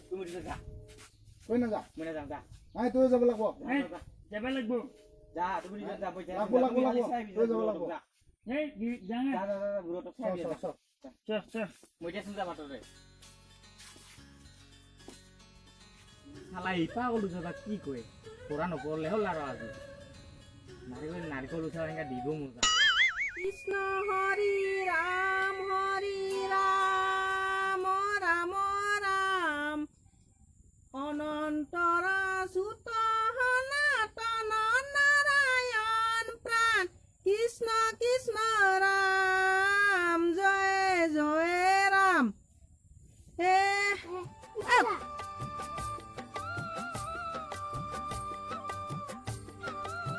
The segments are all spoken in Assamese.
তুমি যা কই না যা মই যাম যা আই তুই যাব লাগব যাবা লাগব যা তুমি যা বই যা লাগব তুই যাব লাগব এই যা যা বুড়োটা খাই দিয়া চল মই যাম যা বাটরে শালা ইপা গলু যাবা কি কয় পুরা নপরলে হল আর আজি নারিকল উঠা এনেকা দিব মজা কৃষ্ণ হরি রাম রাম রাম অনন্তর সুত সনাতন নারায়ণ প্রাণ কৃষ্ণ কৃষ্ণ রাম জয় জয় রাম হে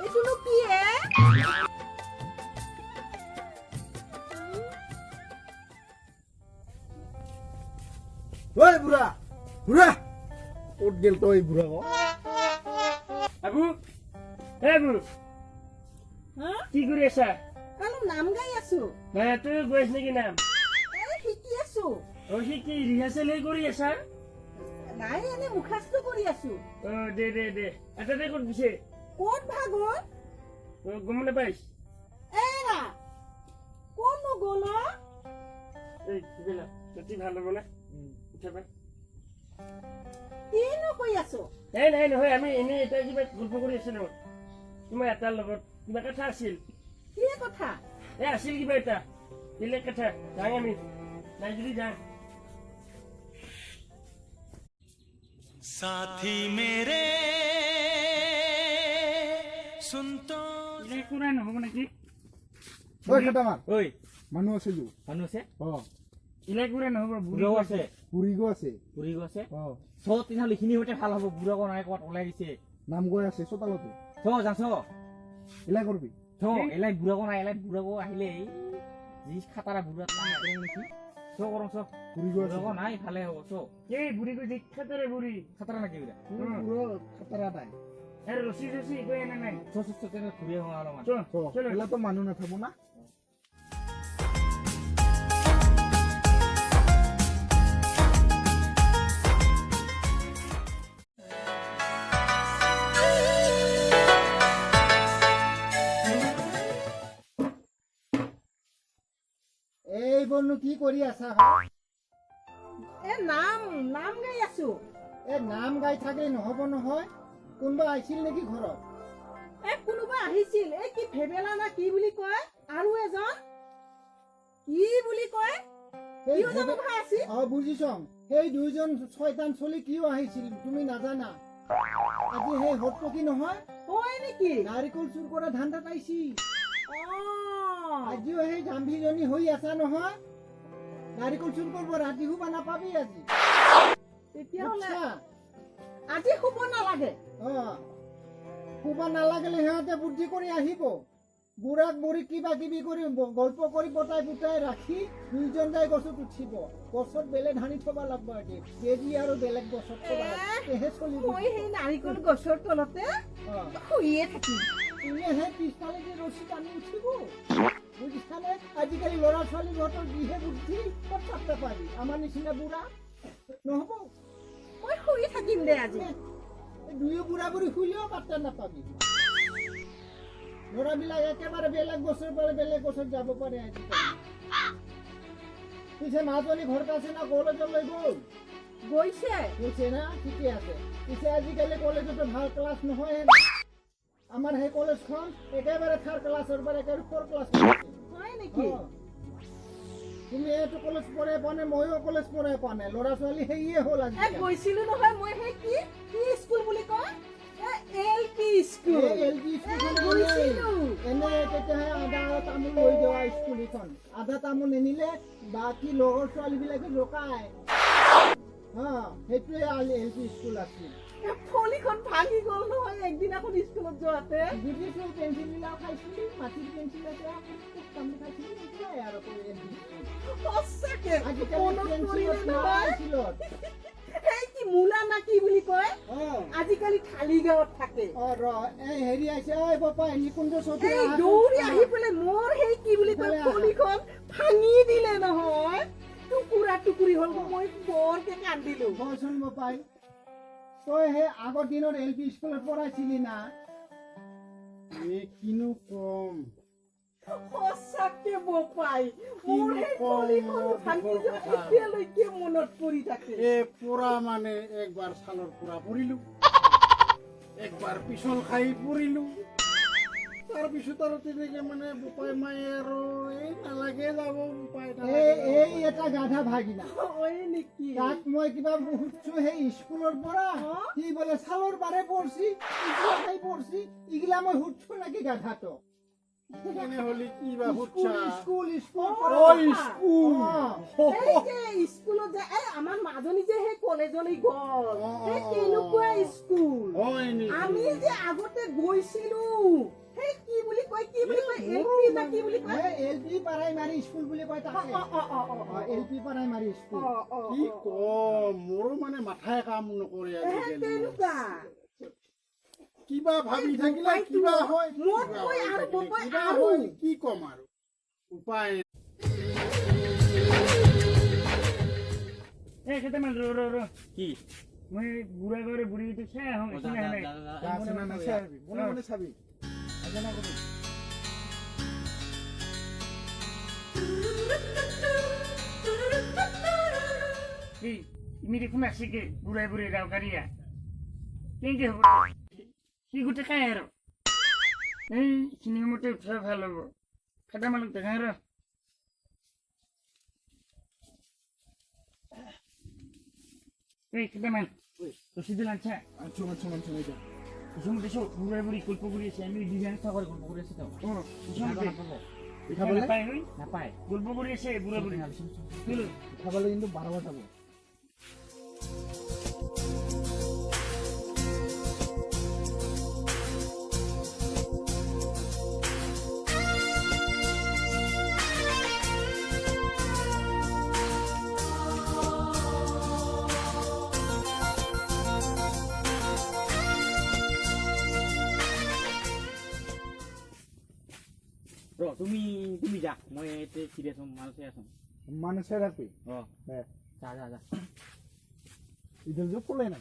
এইটো কি ওই বুড়া বুড়া ওট গেল তো এই বুড়া কো আবু আবু কি কৰি আছা কালো নাম গাই আছো মানে তুই গৈছ নেকি নাম শিকি আছো কি ৰিহাৰ্চেল কৰি আছা নাই এনে মুখাস্ত কৰি আছো দে এটা দে ক'ত দিছে ক'ত ভাগত গম নাপাইছ এৰা কোন গল এই কিলা ততি ভাল হ'ব না উঠাবা কিনো কৈ আছো নাই নহয় আমি এনে এটা কিবা গল্প কৰি আছিলো তোমাৰ এটাৰ লগত কিবা কথা আছিল কি কথা আছিল কিবা এটা বেলেগ কথা যাওঁ আমি নাই যদি যাওঁ साथी मेरे सुन तो कुरा নহ'ব নেকি ওই কেটামান ঐ মানুহ আছে যো মানুহ আছে ইলাই कुरा নহ'ব বুঢ়াও আছে পুৰিগো আছে চব তেনেহ'লে এইখিনি হওঁতে ভাল হ'ব বুঢ়াকো নাই ক'ৰবাত ওলাই গৈছে নাম গৈ আছে চোতালতে যাওঁ ইলাই কৰবি এলাই বুঢ়াকো নাই এলাই বুঢ়াকো আহিলে যি খাটাৰা বুঢ়া নেকি কৰং পুৰিগো আছে বুঢ়াকো নাই ভালে হ'ব এই বুঢ়ীকো যি খাটাৰা বুঢ়ী খাটাৰা নেকি পুৰো খাতৰা নাই আৰু ৰচি গৈ এনে নাই তেনে ঘূৰি আহোঁ অলপমান এলা তো মানুহ নাথাকো না এই বনু কি কৰি আছা নাম গাই আছো নাম গাই থাকলে নহব নহয় কোনবা আইছিল নেকি ঘৰত কোনোবা আহিছিল কি ভেবেলা না কি বুলি কয় আৰু এজন কি বুলি কয় বুজিছং সেই দুইজন ছয়তান চলি কিয় আহিছিল তুমি নাজানা আজি সেই হটপকি নহয় হয় নেকি নাৰিকল চুৰ কৰা ধান্দা পাইছি আজিও সেই গাম্ভীৰজনী হৈ আছা নহয় নাৰিকল চুৰ কৰিব ৰাতি শুব নাপাবি আজি তেতিয়াহ'লে আজি শুব নালাগে শুব নালাগিলে সিহঁতে বুদ্ধি কৰি আহিব বুঢ়াক বুঢ়ী কিবা কিবি কৰি গল্প কৰি পতাই পুতাই ৰাখি দুইজন যাই গছত উঠিব গছত বেলে ধানি থব লাগব আজি বেজি আৰু বেলেগ গছত চলিব সেই নাৰিকল গছৰ তলতে শুইয়ে থাকিম সেই পিছফালে যে ৰছী টানি উঠিব বুজিছানে আজিকালি ল'ৰা ছোৱালী সিহঁতৰ যিহে বুদ্ধি ক'ত পাত্তা পাবি আমাৰ নিচিনা বুঢ়া নহব মই শুই থাকিম দে আজি দুয়ো বুঢ়া বুঢ়ী শুইলেও পাত্তা নাপাবি ল'ৰাবিলাক একেবাৰে বেলেগ গছৰ পৰা বেলেগ গছত যাব পাৰে আজিকালি পিছে মাজনী ঘৰত আছে না কলেজলৈ গ'ল গৈছে না ঠিকে আছে পিছে আজিকালি কলেজতো ভাল ক্লাছ নহয় আমাৰ সেই কলেজখন একেবাৰে থাৰ্ড ক্লাছৰ পৰা একেবাৰে ফ'ৰ ক্লাছ হয় নেকি তুমি এইটো কলেজ পঢ়ে পোৱা নাই ময়ো কলেজ পঢ়ে পোৱা নাই ল'ৰা ছোৱালী সেয়ে হ'ল আজি গৈছিলো নহয় মই সেই কি স্কুল বুলি কয় এলপি স্কুল এনে তেতিয়াহে আধা তামোল লৈ যোৱা স্কুল এখন আধা তামোল নিনিলে বাকী লগৰ ছোৱালী বিলাকে জোকায় সেইটোৱে এলপি স্কুল আছিল ফলিখন ভাঙি গ'ল নহয় একদিনাখন স্কুলত যোৱাতে বুজিছো পেঞ্চিল বিলাক খাইছিলি মাটিৰ পেঞ্চিল এটা তামোল খাইছিলি এইটোৱে আৰু সঁচাকে আজিকালি মূলা না কি বুলি কয় আজিকালি খালি গাঁৱত থাকে হেৰি আছে দৌৰি আহি পেলাই মোৰ সেই কি বুলি কয় ফলিখন ভাঙি দিলে নহয় টুকুৰা টুকুৰা চুৰি হ'ল মই বৰকে কান্দিলো বলচোন বোপাই তই সেই আগৰ দিনত LP স্কুলত পঢ়াইছিলি না কিনো কম সঁচাকে বোপাই মোৰ সেই কলিখন ভাঙি এতিয়ালৈকে মনত পৰি থাকে পুৰা মানে একবাৰ ছালৰ পুৰা পৰিলো একবাৰ পিছল খাই পৰিলো তাৰপিছত আৰু তেনেকে মানে বোপাই মায়ে আৰু এই নালাগে যাব বোপাই এই এটা গাধা ভাগিনা নেকি তাক মই কিবা সুধছো সেই স্কুলৰ পৰা সি বোলে ছালৰ পাৰে পঢ়ছি ইগলা খাই পঢ়ছি ইগলা মই সুধছো নেকি গাধাটো তেনেহ'লে কি বা সুধছা স্কুল স্কুলত যে আমাৰ মাজনী যে সেই কলেজলৈ গ'ল সেই কেনেকুৱা স্কুল আমি যে আগতে গৈছিলো সেই কি বুলি কয় এলপি না কি বুলি কয় LP প্ৰাইমাৰী স্কুল বুলি কয় তাকে LP প্ৰাইমাৰী স্কুল কি মোৰো মানে মাথাই কাম নকৰে কেনেকুৱা কিবা ভাবি থাকিলে কিবা হয় কি কম আৰু উপায় কি মই বুঢ়া ঘরে বুড়ি চাই আহোঁ চাবি তুমি দেখুন আসিকে বুড়াই বুড়ি রাও কারিয়া কেঙ্কে হব কি গোটে খাই আর এই চিনি মতে উঠা ভাল হব খাটা মালুক দেখাই র এই খাটা মাল রসি দিলাম ছা দেশো বুড়াই বুড়ি গল্প করে আছে আমি ডিজাইন খাবার গল্প করে আছে তো নাপায় গল্প করে আছে বুড়া বুড়ি খাবলৈ কিন্তু 12 যাব তুমি যা মই এতে ফিরে আসুন মানুষে রাখবি যা ইদল যে পড়লে না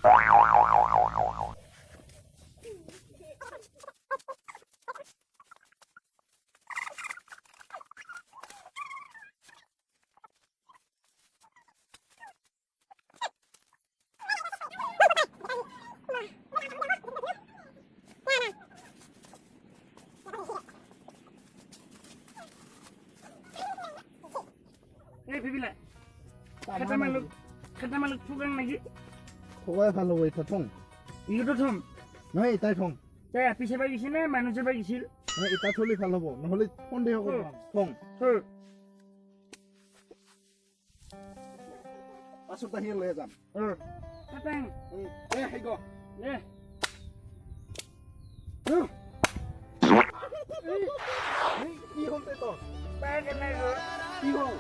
এই ভিবিলা খাটা মালুক ফুগাং নাকি সবাই ভালো হই থং ইগো থম নয় এটাই থং তাই পিছে বাই গিছিল না মানুষে বাই গিছিল এটা থলি ভাল হব নহলে সন্দেহ করব থং পাছত আহি লৈ যাম খাটাং হেই গো কি হলতে তো পায় কেনে গো কি হল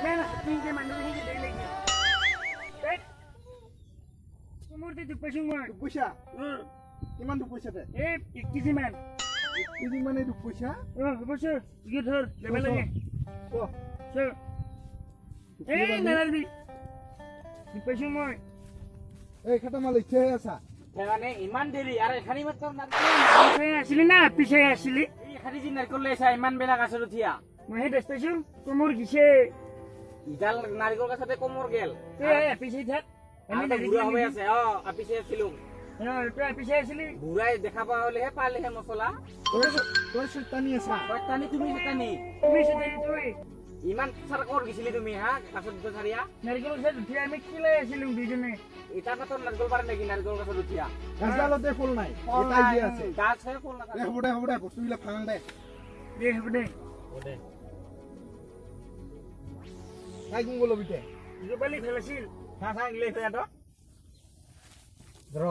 না তুই যে মানুষ হিকে দেই লাগি তোমারতে তুই পয়সা মই পয়সা কিমান দু পয়সা দে এই 1 কেজি মান কেজি মানে দু পয়সা বসে ইগে ধর লেভেল লাগে ও চল এই নালাবি তুই পয়সা মই এই খাটা মাল ইচ্ছে আছা মানে ইমান দেৰি আৰু এখানি মাত্ৰ পিছে আসলি না পিছে আসলি এই খালি যি নাৰিকল লৈছা ইমান বেলা গাছত উঠিয়া মই হে দেখছো কোমৰ গিছে ইডাল নাৰিকল গাছতে কোমৰ গেল পিছে থাক আমি বুঢ়া হৈ আছে আপিছে আছিলো পিছে আসলি বুঢ়াই দেখা পোৱা হলেহে পালেহে মছলা তই শয়তানি আছা শয়তানি তুমি শয়তানি তুমি সেটা তুই ইমান সৰকৰ গিছিলি তুমি হা গাছত উঠাৰিয়া নাৰিকেল গাছ উঠিয়া আমি কিলাই আছিলাম দুইজনে এটা মাত্ৰ নাৰিকল পাৰে নেকি নাৰিকল গাছত উঠিয়া গাছডালতে ফুল নাই এটাই দি আছে গাছহে ফল নাথাকে হ'ব দে বস্তুবিলাক ফাং দে দে হ'ব দে কাই কোন গলো বিতে গোপালি ফেলাছিল থাং ইলে ফেয়াটো ৰ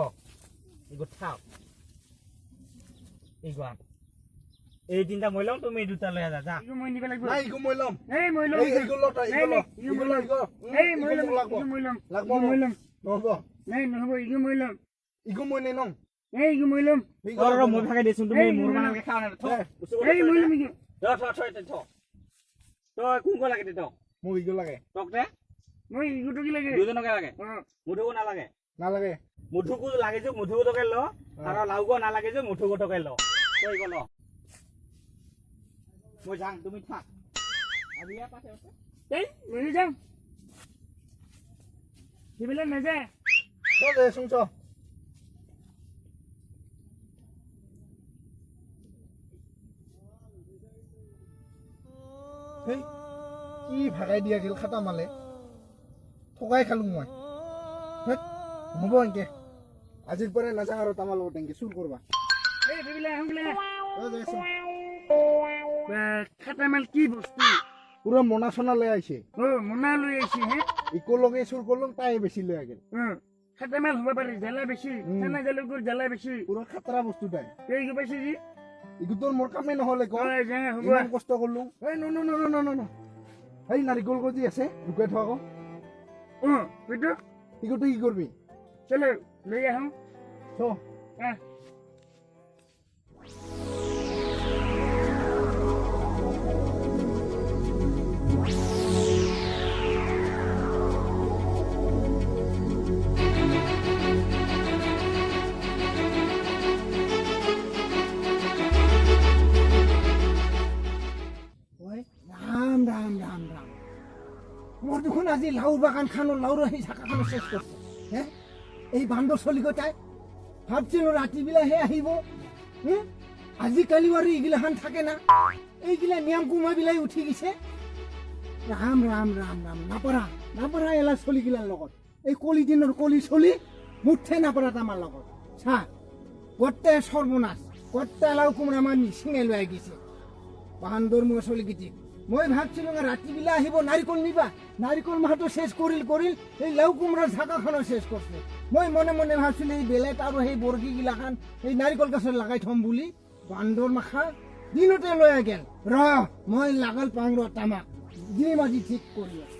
ইগো থাক ইগো এই তিনটা মই লম তুমি দুটা লৈ আজা যা ইগো মই নিব লাগিব নাই ইগো মই লম এই মই লম ইগো লটা ইগো লম ইগো মই লম এই মই লম ইগো মই লম লাগবো মই লম নহব নাই নহব ইগো মই লম ইগো মই নে নং এই ইগো মই লম ৰ মই ভাগে দিছো তুমি মোৰ মানকে খাও না এই মই লম ইগো থ তই কোন কো লাগে তে মোক ইগো লাগে তক দে মই ইগুটো কি লাগে দুজনকে লাগে অ' মুঠুকো নালাগে নালাগে মুঠুকো লাগে যে মুঠুকোটকে ল আৰু লাউকো নালাগে যে মুঠুকোটকে ল তই ল মই যাম তুমি থাক আজি ইয়াৰ পাছে আছে এই লৈ যাম সিবিলাক নাযায় তই দেচোন চ হেই কি ভাগাই দিয়া গেল খাটা মালে ঠগাই খালো মই হেৎ, হ'ব এনকে আজিৰ পৰাই নাযাওঁ আৰু তামাৰ লগত এনকে চুৰ কৰবা এই সিবিলাক আহোঁগলে তই দেচোন খাটামাল কি বস্তু পুৰা মনা চনা লৈ আহিছে অ' মোনা লৈ আহিছে হে ইকো লগে চুৰ কৰলং তাই বেছি লৈ আহিল খাটামাল হ'ব পাৰে জ্বালা বেছি খানা জালুকৰ জ্বালা বেছি পুৰা খাতৰা বস্তু তাই এই গৈ পাইছে যি ইকো তোৰ মোৰ কামেই নহ'লে ক অ' যা হ'ব ইমান কষ্ট কৰলো এই ন ন ন ন ন ন এই নাৰিকল গজি আছে লুকাই থোৱা আকৌ অ' বুইটো ইকোটো কি কৰবি চলো লৈ আহোঁ চ আহ ৰাম ৰাম ৰাম ৰাম মোৰ দেখোন আজি লাউৰ বাগান খানো লাউৰ সেই জাগাখানো চেষ্টা কৰিছে হে এই বান্দৰ চলি গতাই ভাবছিলো ৰাতিবিলাহে আহিব আজিকালি আৰু এইগিলাখান থাকে না এইগিলা নিয়ম কুমাবিলাক উঠি গৈছে ৰাম ৰাম ৰাম ৰাম নাপাৰা নাপাৰা এলা চলিগিলাৰ লগত এই কলি দিনৰ কলি চলি মুঠে নাপাৰা আমাৰ লগত চা গোটেই সৰ্বনাশ গোটেই লাউ কোমৰা আমাৰ মিচিঙে লৈ আহিছে বান্দৰ মোৰ চলিগিটি মই ভাবছিলো ৰাতিবিলা আহিব নাৰিকল নিবা নাৰিকল মাহটো শেষ কৰিল এই লাউ কোমৰাৰ জাগাখনো শেষ কৰিছে মই মনে মনে ভাবছিলো এই বেলেট আৰু সেই বৰ্গীগিলাখান এই নাৰিকল গছত লগাই থম বুলি বান্দৰ মাখা দিনতে লৈ গেল ৰ মই লাগাল পাং ৰ তামাক দিম আজি ঠিক কৰি